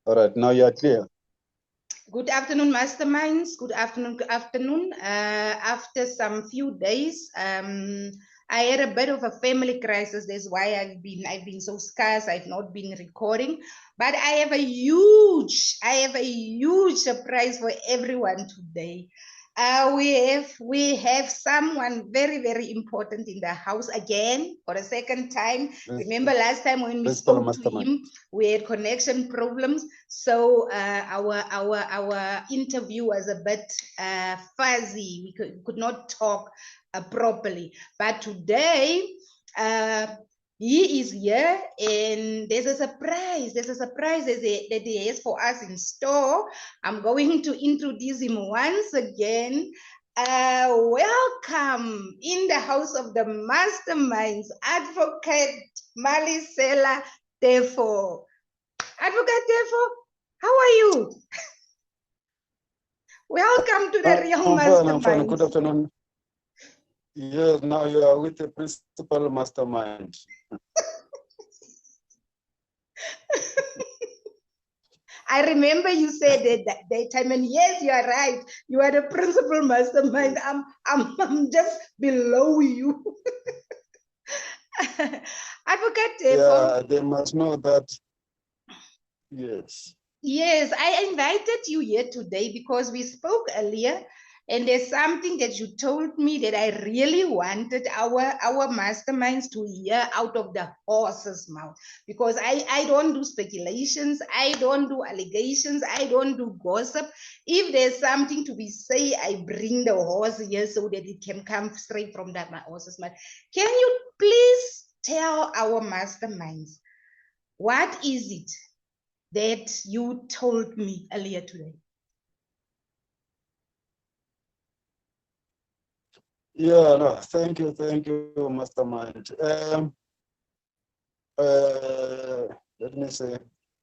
All right, now you are clear. Good afternoon, masterminds. Good afternoon. Good afternoon. After some few days, I had a bit of a family crisis. That's why I've been so scarce. I've not been recording, but I have a huge surprise for everyone today. We have someone very, very important in the house again for a second time. Remember last time when we spoke to him, we had connection problems, so our interview was a bit fuzzy. We could not talk properly. But today, he is here, and there's a surprise. There's a surprise that he has for us in store. I'm going to introduce him once again. Welcome in the house of the masterminds, Advocate Malisela Tefo. Advocate Tefo, how are you? Welcome to the Real Mastermind. I'm fine. Good afternoon. Yes, now you are with the principal mastermind. I remember you said that time, and yes, you are right. You are the principal mastermind. I'm just below you. Advocate Tefo. Yeah, they must know that. Yes. Yes, I invited you here today because we spoke earlier, and there's something that you told me that I really wanted our masterminds to hear out of the horse's mouth, because I don't do speculations, I don't do allegations, I don't do gossip. If there's something to be said, I bring the horse here so that it can come straight from my horse's mouth. Can you please tell our masterminds, what is it that you told me earlier today? Yeah, no, thank you, mastermind. Let me say,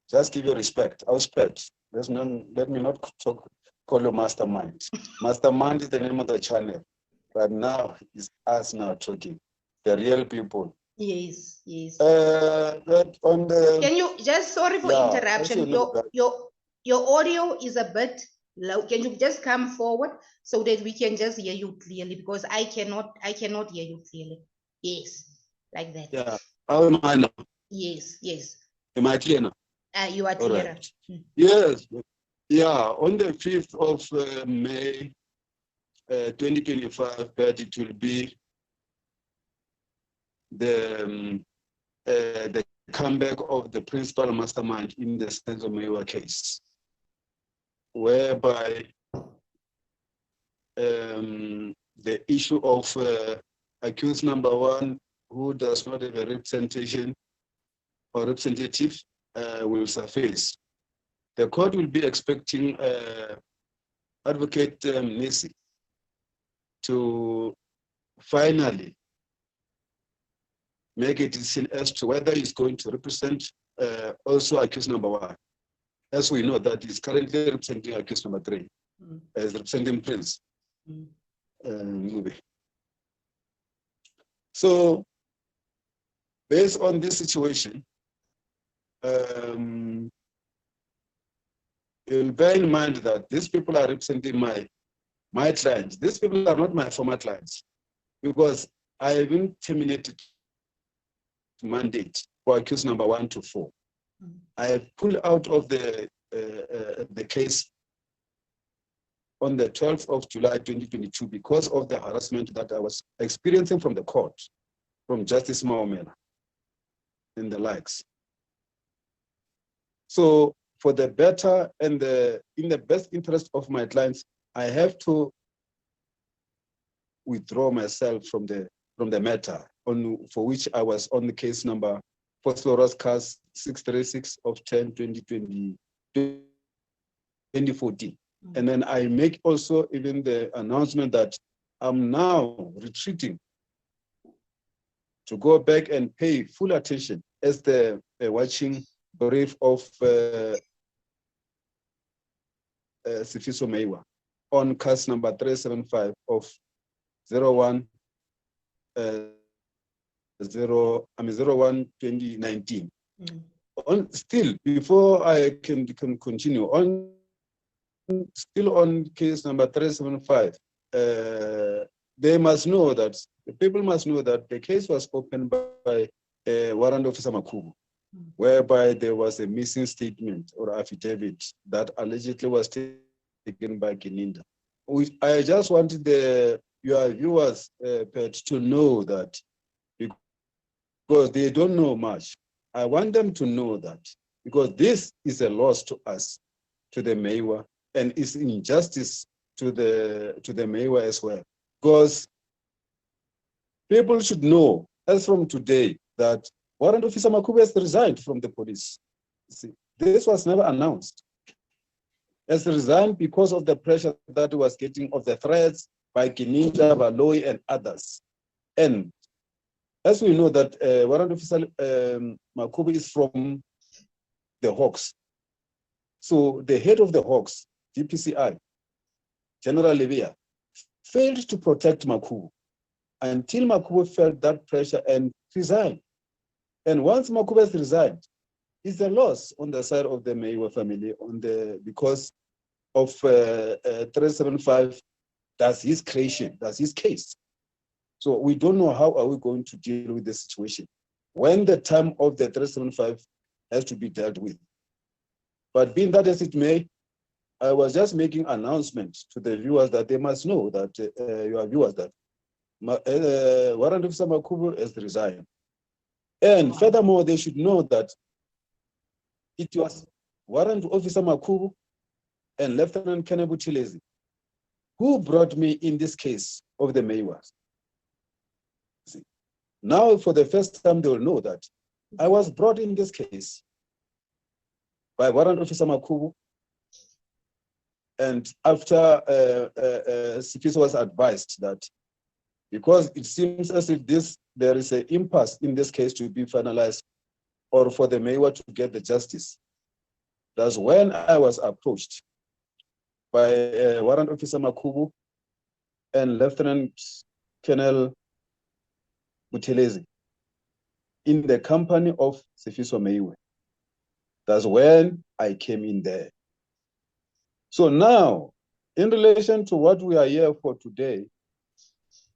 just give you respect. I respect. Let me not call you mastermind. Mastermind is the name of the channel, but now it's us now talking, the real people. Yes, yes. On the, can you just, sorry for interruption, your audio is a bit low. Can you just come forward so that we can just hear you clearly, because I cannot hear you clearly. Yes, like that. Yeah. How am I now? Yes, yes. Am I clear now? You are clearer. Right. Yes. Yeah, on the 5th of May 2025, that it will be the comeback of the principal mastermind in the Senzo Meyiwa case, whereby the issue of accused number 1, who does not have a representation or representative, will surface. The court will be expecting Advocate Nisi to finally make a decision as to whether he's going to represent also accused number 1. As we know that he's currently representing accused number 3 as representing Prince. So, based on this situation, you'll bear in mind that these people are representing my clients. These people are not my former clients, because I have been terminated mandate for accused number 1 to 4. I have pulled out of the case on the 12th of July 2022 because of the harassment that I was experiencing from the court, from Justice Maomela and the likes. So, for the better and in the best interest of my clients, I have to withdraw myself from the matter for which I was on the case number Phosphorus Cars 636 of 2014. And then I make also even the announcement that I'm now retreating to go back and pay full attention as the watching brief of Sifiso Meyiwa on case number 375 of 01/2019 still, before I can continue, still on case number 375, they must know that, the people must know that the case was opened by Warrant Officer Makubu, whereby there was a missing statement or affidavit that allegedly was taken by Gininda. I just wanted your viewers, Pet, to know that, because they don't know much. I want them to know that, because this is a loss to us, to the Maiwa, and it's injustice to the Maiwa as well. Because people should know, as from today, that Warrant Officer Makubu has resigned from the police. See, this was never announced. Has resigned because of the pressure that he was getting, of the threats by Gininda, Baloyi, and others. And as we know that Warrant Officer Makubu is from the Hawks. So the head of the Hawks, DPCI, General Levia, failed to protect Makubu until Makubu felt that pressure and resigned. And once Makubu has resigned, it's a loss on the side of the Maiwa family, because of 375, that's his creation, that's his case. So we don't know how are we going to deal with this situation when the time of the 375 has to be dealt with. But being that as it may, I was just making announcement to the viewers that they must know that, your viewers, that Warrant Officer Makubu has resigned. And furthermore, they should know that it was Warrant Officer Makubu and Lieutenant Colonel Buthelezi who brought me in this case of the Maiwas. Now, for the first time, they will know that I was brought in this case by Warrant Officer Makubu, and after Sifiso was advised that, because it seems as if there is an impasse in this case to be finalized, or for the Maiwa to get the justice. That's when I was approached by Warrant Officer Makubu and Lieutenant Colonel Buthelezi in the company of Sifiso Maiwe. That's when I came in there. So now, in relation to what we are here for today,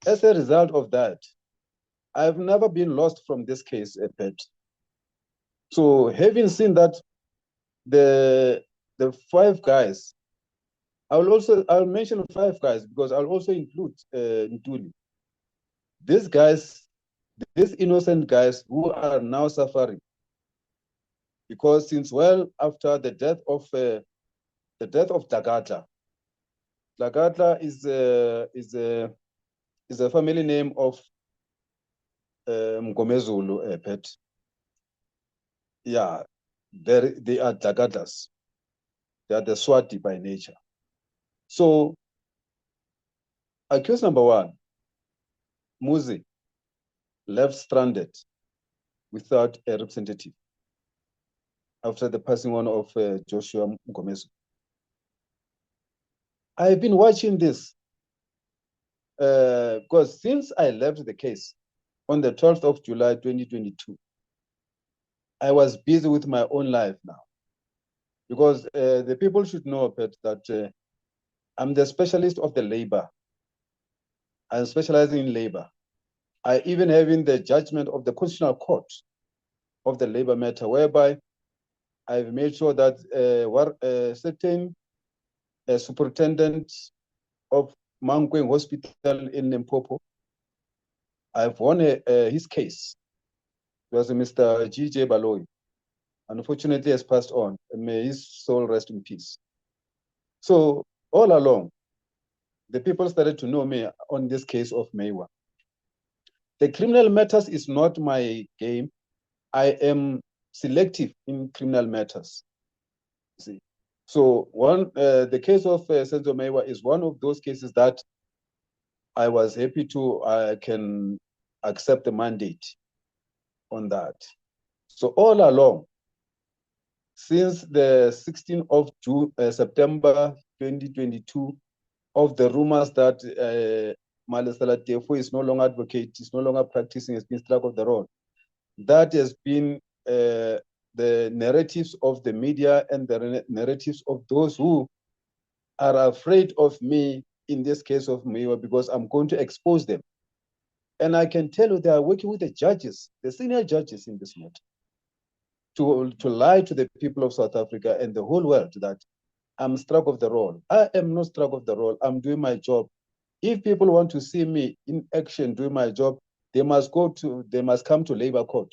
as a result of that, I've never been lost from this case, Pet. So having seen that, the 5 guys, I'll mention 5 guys because I'll also include Ntuli. These guys, these innocent guys who are now suffering, because since well after the death of Dlagatla. Dlagatla is a family name of Mgomezulu, Pet. Yeah, they are Dlagatlas. They are the Swati by nature. So, accused number 1, Muzi, left stranded without a representative after the passing on of Joshua Mgomezu. I've been watching this because since I left the case on the 12th of July, 2022, I was busy with my own life now. Because the people should know, Pet, that I'm the specialist of the labor. I'm specializing in labor. I even have in the judgment of the Constitutional Court of the labor matter, whereby I've made sure that certain superintendent of Mankweng Hospital in Limpopo, I've won his case. It was Mr. G.J. Baloyi. Unfortunately, has passed on, and may his soul rest in peace. So all along, the people started to know me on this case of Maiwa. The criminal matters is not my game. I am selective in criminal matters. See, so the case of Senzo Maiwa is one of those cases that I was happy I can accept the mandate on that. So all along, since the 16th of September 2022, of the rumors that Malesela Tefo is no longer advocate, is no longer practicing, has been struck off the road. That has been the narratives of the media and the narratives of those who are afraid of me, in this case of Miwa, because I'm going to expose them. And I can tell you they are working with the judges, the senior judges in this matter, to lie to the people of South Africa and the whole world that I'm struck of the role. I am not struck of the role. I'm doing my job. If people want to see me in action doing my job, they must come to Labour Court.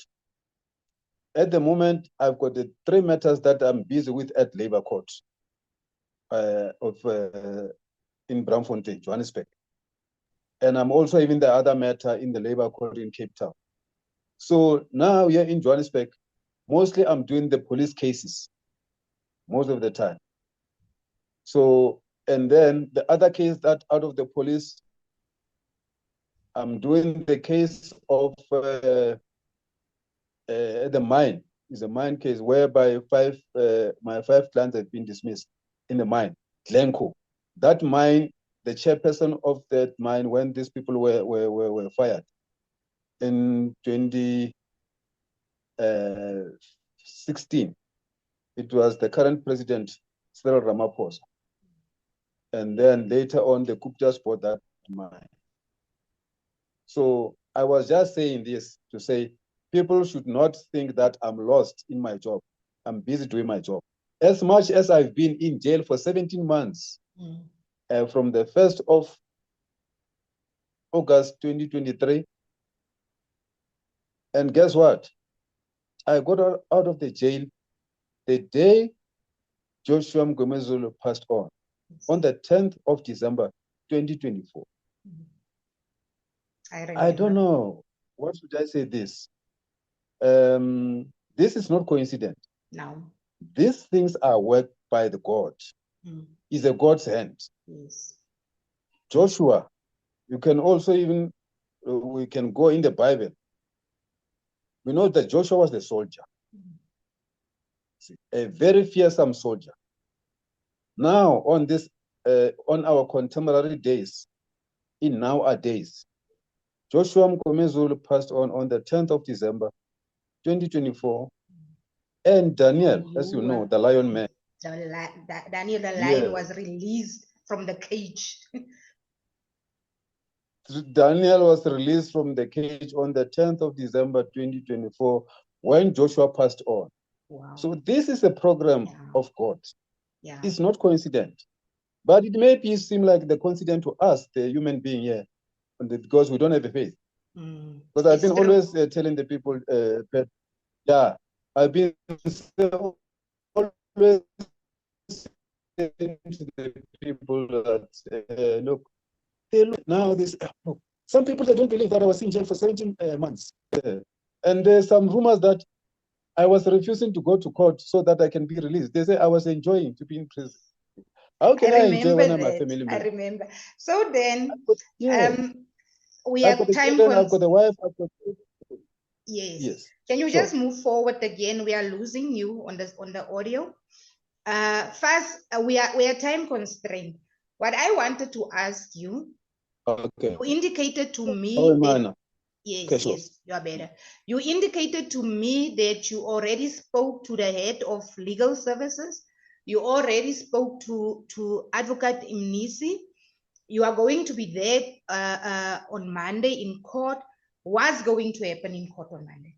At the moment, I've got the 3 matters that I'm busy with at Labour Court in Braamfontein, Johannesburg. And I'm also even the other matter in the Labour Court in Cape Town. So now here in Johannesburg, mostly I'm doing the police cases most of the time. So, and then the other case that out of the police, I'm doing the case of the mine. It's a mine case whereby my 5 clients have been dismissed in the mine, Glencoe. That mine, the chairperson of that mine, when these people were fired in 2016, it was the current president, Cyril Ramaphosa. And then later on, the Guptas bought that mine. So I was just saying this to say, people should not think that I'm lost in my job. I'm busy doing my job. As much as I've been in jail for 17 months, from the 1st of August 2023, and guess what? I got out of the jail the day Joshua Mgomezulu passed on the 10th of December 2024. I don't know. What should I say this? This is not coincident. No. These things are worked by the God. It's a God's hand. Yes. Joshua, you can also even, we can go in the Bible. We know that Joshua was the soldier. A very fearsome soldier. Now, on this, on our contemporary days, in nowadays, Joshua Mgomezulu passed on the 10th of December, 2024. And Daniel, as you know, the lion man. Daniel the lion was released from the cage. Daniel was released from the cage on the 10th of December, 2024, when Joshua passed on. Wow. So this is a program of God. Yeah. It's not coincident. But it may seem like the coincident to us, the human being here, because we don't have a faith. Because I've been always telling the people, I've been always saying to the people that, look, now this, some people, they don't believe that I was in jail for 17 months. And there's some rumors that I was refusing to go to court so that I can be released. They say I was enjoying to be in prison. How can I enjoy when I'm a family member? I remember. So then, we I've have got time. I've got the wife. I've got... Yes. Can you just move forward again? We are losing you on the audio. First, we are time constrained. What I wanted to ask you, you indicated to me that, yes, you are better. You indicated to me that you already spoke to the head of legal services. You already spoke to Advocate Mnisi. You are going to be there on Monday in court. What's going to happen in court on Monday?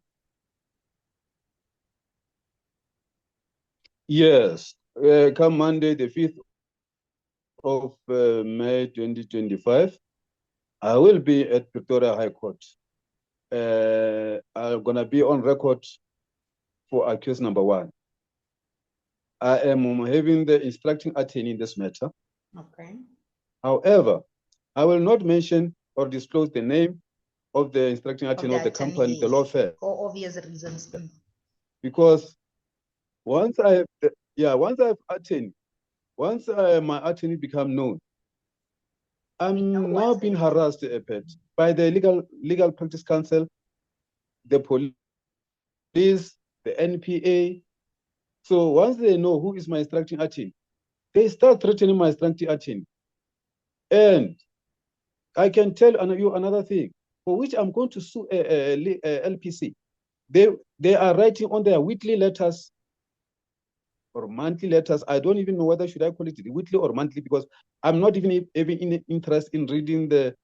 Yes, come Monday, the 5th of May 2025, I will be at Pretoria High Court. I'm going to be on record for accused number 1. I am having the instructing attorney in this matter. Okay. However, I will not mention or disclose the name of the instructing attorney of the company, the law firm. For obvious reasons. Because once my attorney become known, I'm now being harassed by the legal practice council, the police, the NPA. So once they know who is my instructing attorney, they start threatening my instructing attorney. And I can tell you another thing, for which I'm going to sue LPC. They are writing on their weekly letters or monthly letters. I don't even know whether should I call it weekly or monthly, because I'm not even in interest in reading the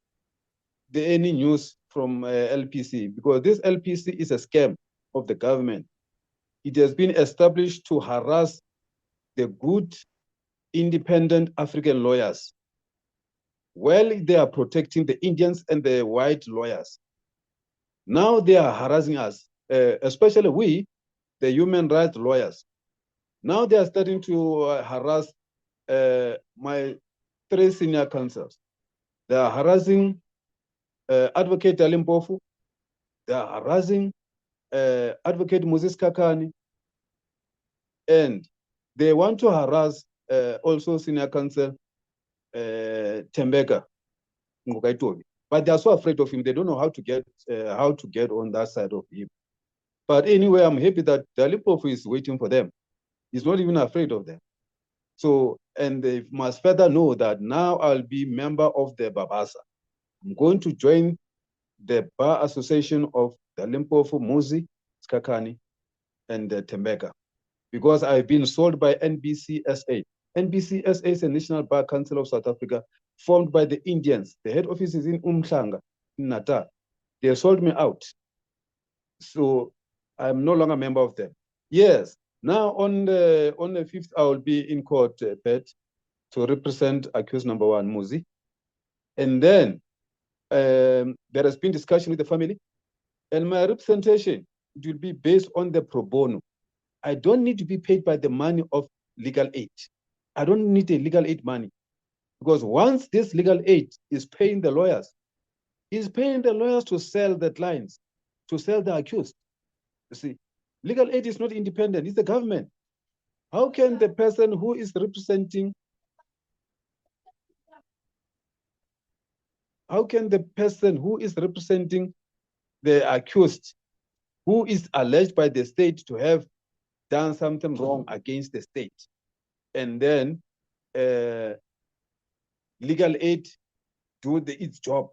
any news from LPC, because this LPC is a scam of the government. It has been established to harass the good, independent African lawyers while they are protecting the Indians and the white lawyers. Now they are harassing us, especially we, the human rights lawyers. Now they are starting to harass my 3 senior counsels. They are harassing Advocate Dali Mpofu. They are harassing Advocate Moses Kakani. And they want to harass also senior counsel Tembeka Ngukaitobi. But they are so afraid of him. They don't know how to get on that side of him. But anyway, I'm happy that Dali Mpofu is waiting for them. He's not even afraid of them. So, and they must further know that now I'll be member of the Babasa. I'm going to join the Bar Association of Dali Mpofu, Muzi, Skakani, and Tembeka, because I've been sold by NBCSA. NBCSA is a National Bar Council of South Africa, formed by the Indians. The head office is in Umhlanga, in Natal. They sold me out. So I'm no longer a member of them. Yes, now on the 5th, I will be in court, Pet, to represent accused number 1, Muzi. And then there has been discussion with the family, and my representation, it will be based on the pro bono. I don't need to be paid by the money of legal aid. I don't need a legal aid money, because once this legal aid is paying the lawyers, is paying the lawyers to sell the clients, to sell the accused. You see, legal aid is not independent, it's the government. How can the person who is representing, the accused, who is alleged by the state to have done something wrong against the state, and then legal aid do its job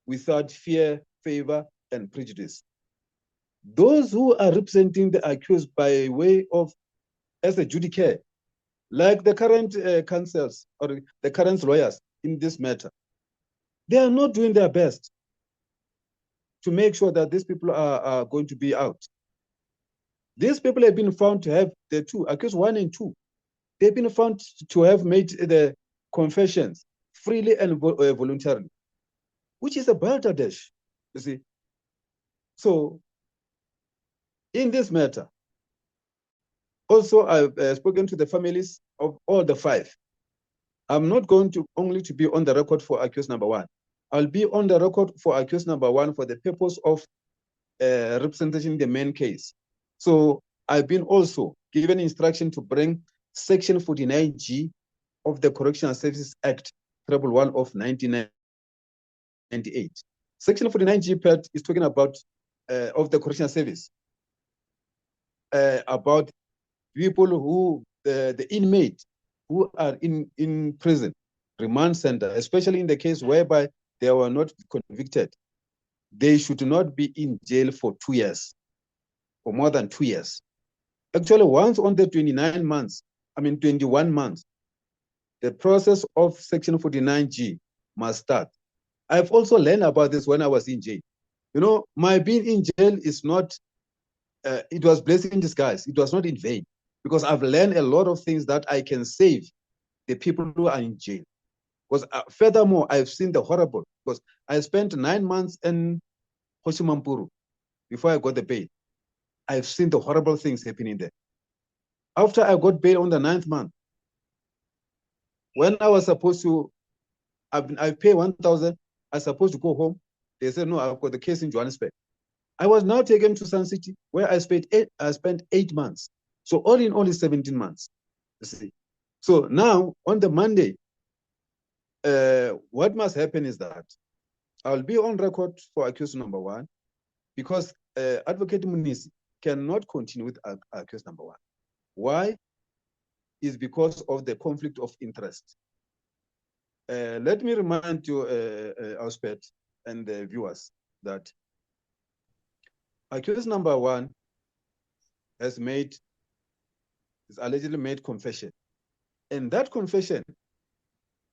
without fear, favor, and prejudice? Those who are representing the accused by way of as a judicare, like the current counsels or the current lawyers in this matter, they are not doing their best to make sure that these people are going to be out. These people have been found to have the 2, accused 1 and 2. They've been found to have made the confessions freely and voluntarily, which is a balderdash, you see. So in this matter, also I've spoken to the families of all the 5. I'm not going to only to be on the record for accused number 1. I'll be on the record for accused number 1 for the purpose of representation in the main case. So I've been also given instruction to bring Section 49G of the Correctional Services Act, 111 of 1998. Section 49G part is talking about of the correctional service, about people who, the inmate who are in prison, remand center, especially in the case whereby they were not convicted. They should not be in jail for 2 years, for more than 2 years. Actually, once on the 21 months, the process of Section 49G must start. I've also learned about this when I was in jail. You know, my being in jail is not, it was blessing in disguise. It was not in vain, because I've learned a lot of things that I can save the people who are in jail. Because furthermore, I've seen the horrible, because I spent 9 months in Hoshimampuru before I got the bail. I've seen the horrible things happening there. After I got bail on the 9th month, when I was supposed to, I pay 1,000, I was supposed to go home. They said, no, I've got the case in Johannesburg. I was now taken to Sun City, where I spent 8 months. So all in all is 17 months, you see. So now, on the Monday, what must happen is that I'll be on record for accused number 1, because Advocate Munisi cannot continue with accused number 1. Why? Is because of the conflict of interest. Let me remind you, Auspet and the viewers, that accused number 1 is allegedly made confession. And that confession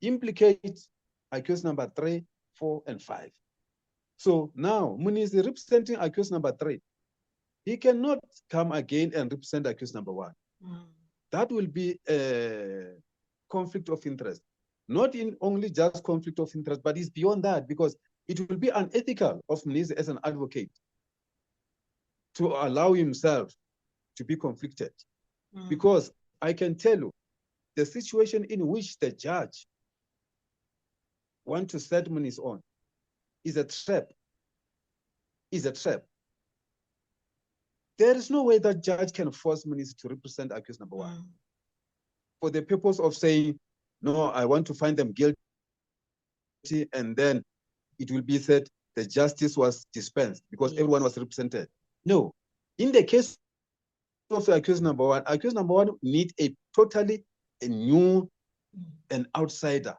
implicates accused number 3, 4, and 5. So now Munisi representing accused number 3. He cannot come again and represent accused number 1. That will be a conflict of interest. Not in only just conflict of interest, but it's beyond that, because it will be unethical of Munisi as an advocate to allow himself to be conflicted. Because I can tell you, the situation in which the judge wants to set Munisi on is a trap. Is a trap. There is no way that judge can force Munisi to represent accused number 1 for the purpose of saying, no, I want to find them guilty, and then it will be said the justice was dispensed because everyone was represented. No. In the case of the accused number 1 need a totally new, an outsider,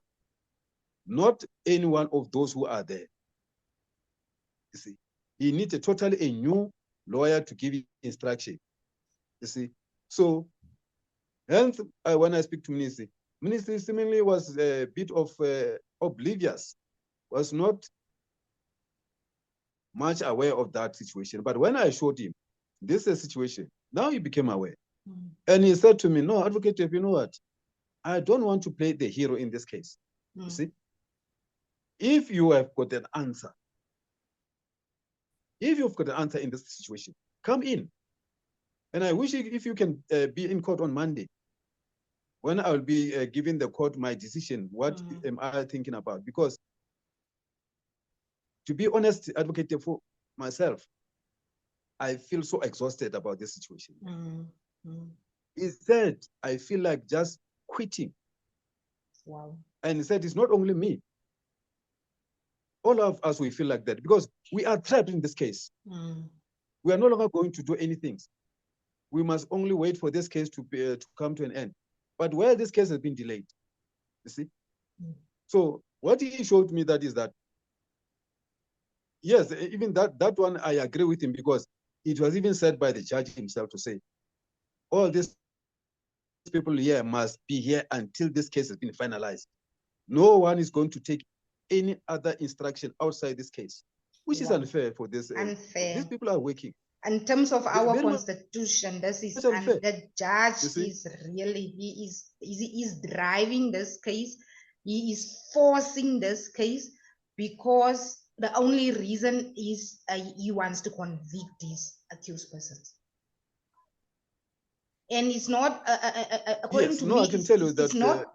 not any one of those who are there. You see, he needs a totally new lawyer to give instruction. You see, so hence when I speak to Munisi seemingly was a bit of oblivious, was not much aware of that situation. But when I showed him this is a situation, now he became aware. And he said to me, no, Advocate, you know what? I don't want to play the hero in this case. You see, if you have got an answer, if you've got an answer in this situation, come in. And I wish if you can be in court on Monday, when I will be giving the court my decision, what am I thinking about? Because to be honest, Advocate, for myself, I feel so exhausted about this situation. He said, I feel like just quitting. Wow. And he said, it's not only me. All of us, we feel like that because we are trapped in this case. We are no longer going to do anything. We must only wait for this case to come to an end. But while this case has been delayed, you see? So what he showed me that is that, yes, even that one, I agree with him because it was even said by the judge himself to say, all these people here must be here until this case has been finalized. No one is going to take any other instruction outside this case, which is unfair for this. Unfair. These people are working. In terms of our constitution, this is unfair. The judge is really, he is driving this case. He is forcing this case because the only reason is he wants to convict these accused persons. And it's not, according to me, I can tell you that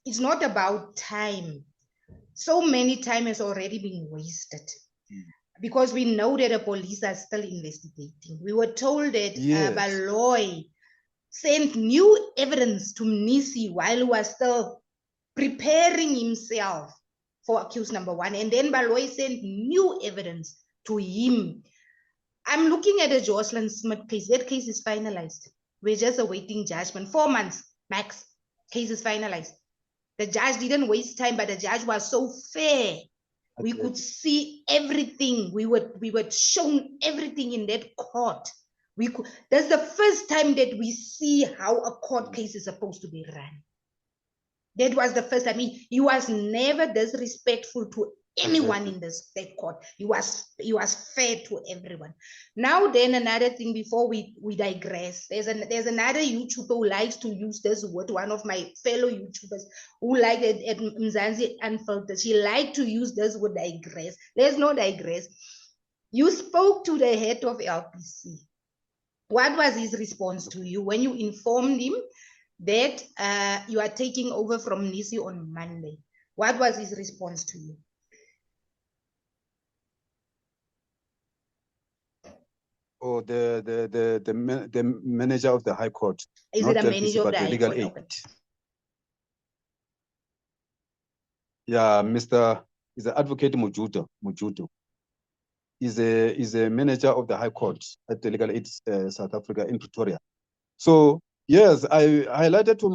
it's not about time. So many time has already been wasted because we know that the police are still investigating. We were told that Baloyi sent new evidence to Munisi while he was still preparing himself for accused number 1. And then Baloyi sent new evidence to him. I'm looking at the Jocelyn Smith case. That case is finalized. We're just awaiting judgment. 4 months max. Case is finalized. The judge didn't waste time, but the judge was so fair. Okay. We could see everything. We were shown everything in that court. That's the first time that we see how a court case is supposed to be run. That was the first. I mean, he was never disrespectful to anyone in that court. He was fair to everyone. Now then, another thing before we digress, there's another YouTuber who likes to use this word, one of my fellow YouTubers who like it at Mzansi Unfiltered. She liked to use this word digress. Let's not digress. You spoke to the head of LPC. What was his response to you when you informed him that you are taking over from Nisi on Monday? What was his response to you? Or the manager of the High Court. Is it a manager of the High legal Court? aid? Yeah, is the advocate Mujuto. Is a manager of the High Court at the Legal Aid South Africa in Pretoria. So yes, I highlighted to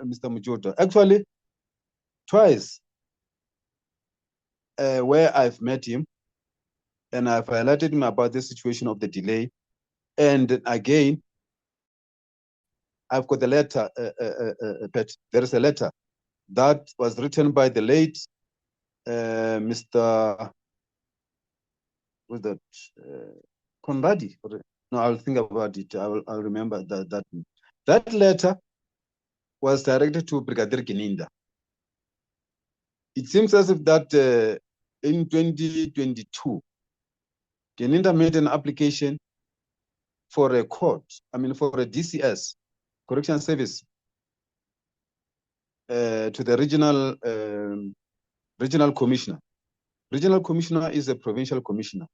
Mr. Mujuto actually twice where I've met him. And I've highlighted him about the situation of the delay. And again, I've got the letter, but there is a letter that was written by the late Mr. Was that Conradi? No, I'll think about it. I'll remember that letter was directed to Brigadier Geninda. It seems as if that in 2022, Geninda made an application for a court, for a DCS, Correction Service, to the regional commissioner. Regional commissioner is a provincial commissioner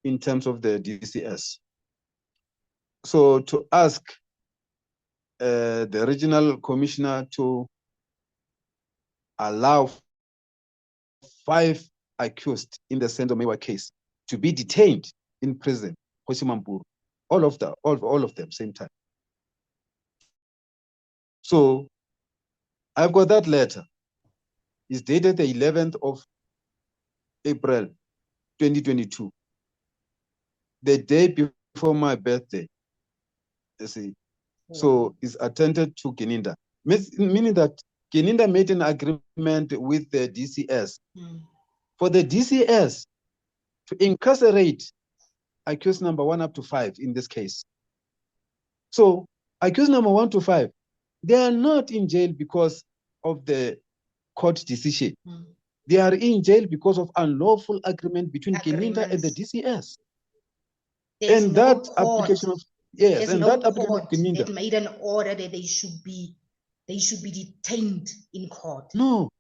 in terms of the DCS. So to ask the regional commissioner to allow 5 accused in the Senzo Meyiwa case to be detained in prison, Hosimampuru, all of them, same time. So I've got that letter. It's dated the 11th of April, 2022, the day before my birthday. You see, so it's attended to Geninda, meaning that Geninda made an agreement with the DCS for the DCS to incarcerate accused number 1 up to 5 in this case. So accused number 1 to 5, they are not in jail because of the court decision. They are in jail because of unlawful agreement between Geninda and the DCS. There's and no that court. application of yes, There's and no that application court of Geninda. that made an order that they should be detained in court. No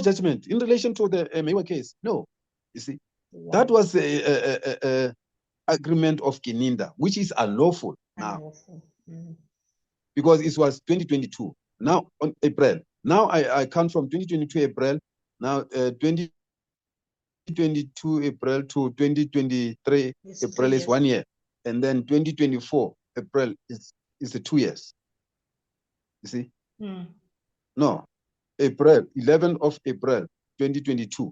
judgment in relation to the Meyiwa case. No, you see, that was a agreement of Geninda, which is unlawful now, because it was 2022. Now on April. Now I count from 2022 April. Now 2022 April to 2023 April is 1 year, and then 2024 April is the 2 years. You see? No, April 11th of April 2022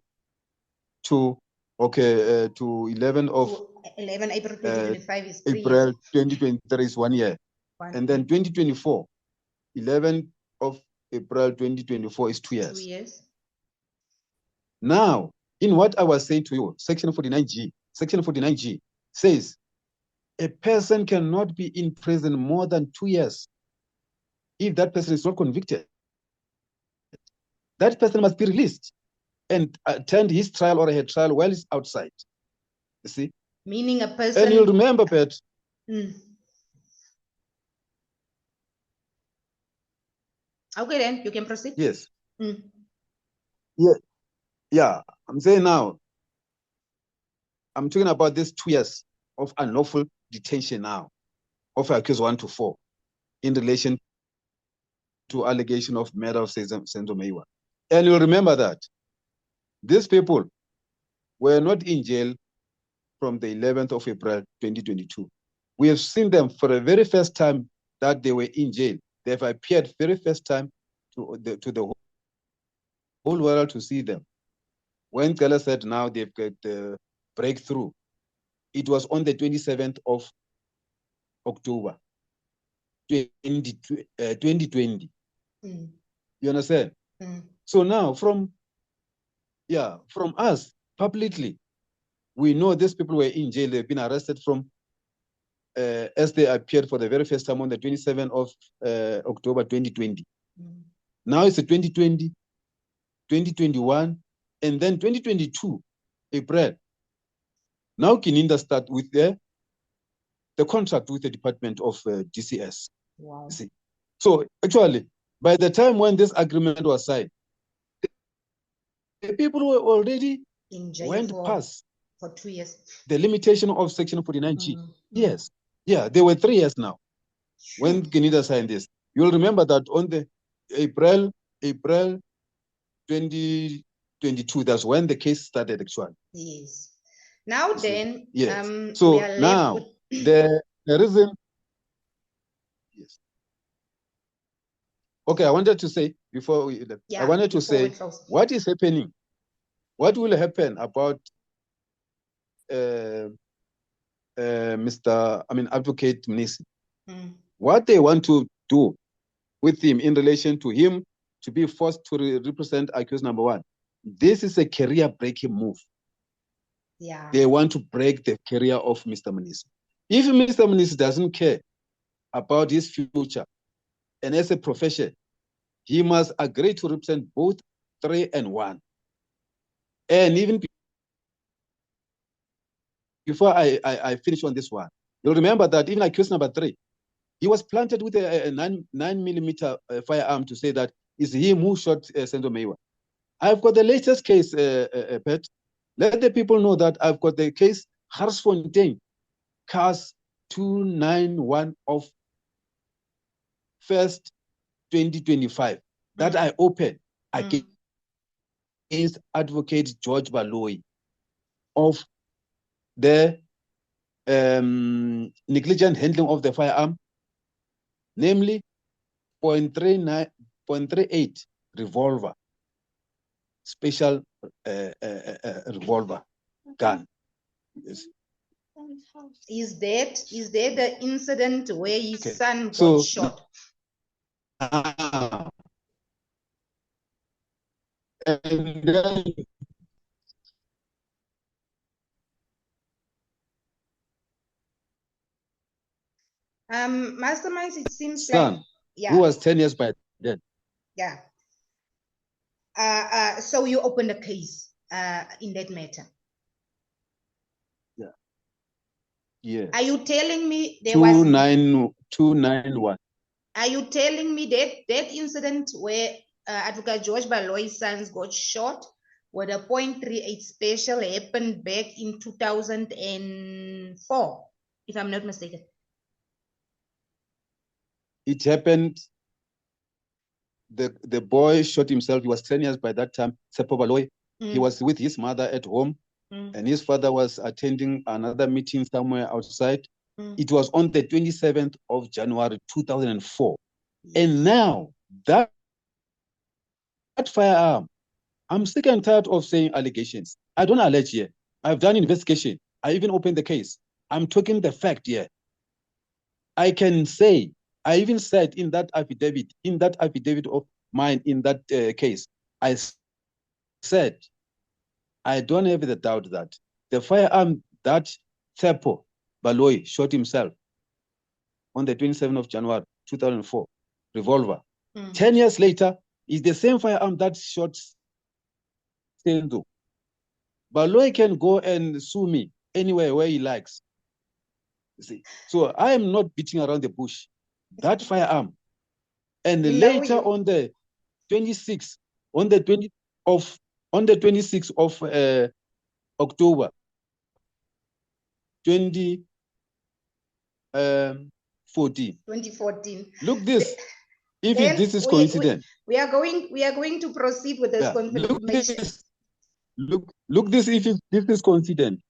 to 11 of 11 April 2025 is 3 April years. 2023 is 1 year, and then 2024 11th of April 2024 is 2 years. 2 years. Now, in what I was saying to you, Section 49G says a person cannot be in prison more than 2 years if that person is not convicted. That person must be released and attend his trial or her trial while he's outside. You see? Meaning a person. And you'll remember, Pat. Okay, then you can proceed. Yes. Yeah. I'm saying now, I'm talking about this 2 years of unlawful detention now of accused 1 to 4 in relation to allegation of murder of Senzo Meyiwa. And you'll remember that these people were not in jail from the 11th of April 2022. We have seen them for the very first time that they were in jail. They have appeared very first time to the whole world to see them. When Cela said now they've got the breakthrough, it was on the 27th of October 2020. You understand? So now from us publicly, we know these people were in jail. They've been arrested from as they appeared for the very first time on the 27th of October 2020. Now it's the 2020, 2021, and then 2022 April. Now Geninda start with the contract with the Department of DCS. Wow. You see? So actually, by the time when this agreement was signed, the people were already in jail went past for 2 years. The limitation of Section 49G. Yes. Yeah, they were 3 years now. When Geninda signed this. You'll remember that on the April 2022, that's when the case started actually. Yes. Now then, yes. So now the reason. Yes. Okay, I wanted to say before we. I wanted to say what is happening what will happen about Advocate Mnisi? What they want to do with him in relation to him to be forced to represent accused number one, this is a career-breaking move. Yeah. They want to break the career of Mr. Mnisi. If Mr. Mnisi doesn't care about his future and as a profession, he must agree to represent both 3 and 1. And even before I finish on this one, you'll remember that even accused number 3, he was planted with a 9mm firearm to say that it's him who shot Senzo Meyiwa. I've got the latest case, Pat. Let the people know that I've got the case Garsfontein, CAS 291 of 1st 2025 that I opened against Advocate George Baloyi of the negligent handling of the firearm, namely .38 revolver, special revolver gun. Yes. Is that the incident where his son got shot? And then Masterminds, it seems son, like, yeah, who was 10 years by then. Yeah. So you opened a case in that matter. Yeah. Yeah. Are you telling me there was 291? Are you telling me that incident where Advocate George Baloyi's sons got shot with a .38 special happened back in 2004, if I'm not mistaken? It happened. The boy shot himself. He was 10 years by that time. Seppo Baloyi. He was with his mother at home, and his father was attending another meeting somewhere outside. It was on the 27th of January 2004. And now that firearm, I'm sick and tired of saying allegations. I don't allege here. I've done investigation. I even opened the case. I'm talking the fact here. I can say, I even said in that affidavit of mine in that case, I said, I don't have the doubt that the firearm that Seppo Baloyi shot himself on the 27th of January 2004, revolver, 10 years later, is the same firearm that shot Senzo. Baloyi can go and sue me anywhere where he likes. You see? So I am not beating around the bush. That firearm, and later on the 26th, on the 26th of October 2014. Look this. If this is coincidence, we are going to proceed with this confirmation. Look this. If this is coincidence,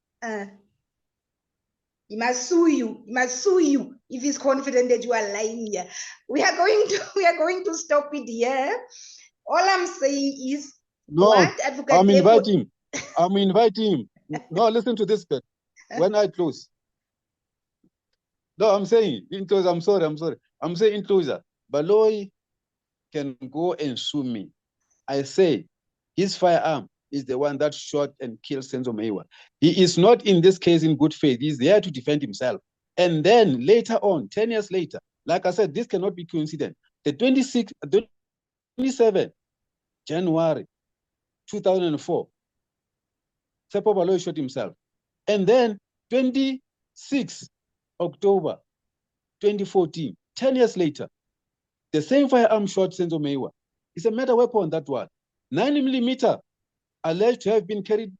he must sue you. He must sue you if he's confident that you are lying here. We are going to stop it here. All I'm saying is, no, I'm inviting him. I'm inviting him. No, listen to this bit. When I close. No, I'm saying in closure. I'm sorry. I'm saying in closure. Baloyi can go and sue me. I say his firearm is the one that shot and killed Senzo Meyiwa. He is not in this case in good faith. He's there to defend himself. And then later on, 10 years later, like I said, this cannot be coincident. The 27th January 2004, Seppo Baloyi shot himself. And then 26 October 2014, 10 years later, the same firearm shot Senzo Meyiwa. It's a murder weapon, that one. 9mm alleged to have been carried